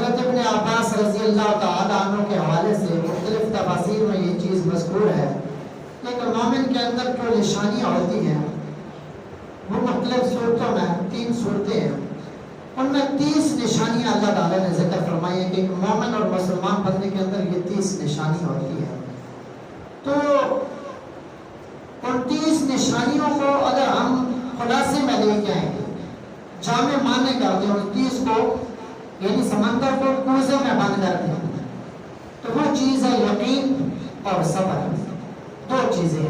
حضرت ابن عباس رضی اللہ تعالیٰ عنہ کے حوالے سے مختلف تفاسیر میں یہ چیز مذکور ہے، لیکن مومن کے اندر جو نشانیاں ہوتی ہیں وہ مختلف صورتوں میں 3 صورتیں ہیں، ان میں 30 نشانیاں اللہ تعالیٰ نے ذکر فرمائی ہیں کہ ایک مومن اور مسلمان بندے کے اندر یہ 30 نشانیاں ہوتی ہیں۔ تو ان 30 نشانیوں کو اگر ہم خلاصے میں لے کے آئیں گے، جامع معنی کرتے ہیں ان 30 کو، یعنی سمندر کو کوزے میں بند کرتے ہیں، تو وہ چیز ہے یقین اور صبر، 2 چیزیں۔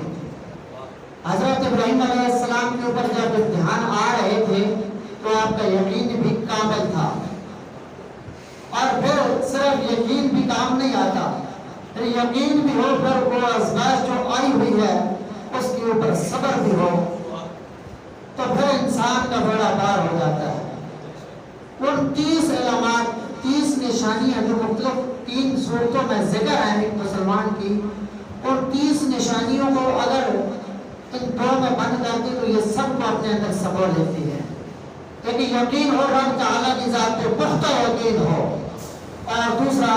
حضرت ابراہیم علیہ السلام کے اوپر جب امتحان آ رہے تھے تو آپ کا یقین بھی کامل تھا، اور پھر صرف یقین بھی کام نہیں آتا، پھر یقین بھی ہو، پھر وہ آزمائش جو آئی ہوئی ہے اس کے اوپر صبر بھی ہو، تو پھر انسان کا بڑا بار ہو جاتا ہے۔ ان 30 علامات، 30 نشانیاں جو مختلف 3 صورتوں میں ذکر ہیں ایک مسلمان کی، ان 30 نشانیوں کو اگر ان 2 میں بند کرتی تو یہ سب کو اپنے اندر سمو لیتی ہے۔ ایک یقین ہو رب تعالیٰ کی ذات پہ پختہ یقین ہو، اور دوسرا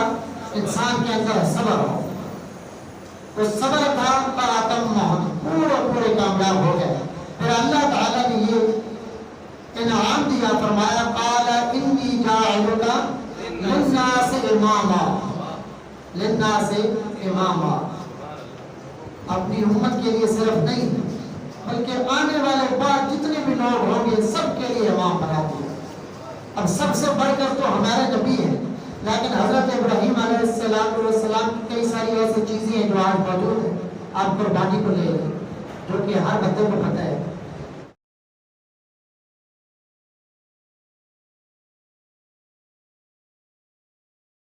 انسان کے اندر صبر ہو۔ تو صبر تھا پورے کامیاب ہو گئے۔ پھر اللہ تعالیٰ نے یہ انعام دیا، فرمایا قال انی جاعلک للناس اماما، للناس اماما، اپنی امت کے لیے صرف نہیں بلکہ آنے والے بعد جتنے بھی لوگ ہوں گے سب کے لیے امام بنا دیا۔ اب سب سے بڑھ کر تو ہمارے نبی ہیں، لیکن حضرت ابراہیم علیہ السلام کی کئی ساری ایسی چیزیں ہیں جو آج موجود ہیں۔ آپ قربانی کو لے لیں جو کہ ہر بندے کو پتہ ہے،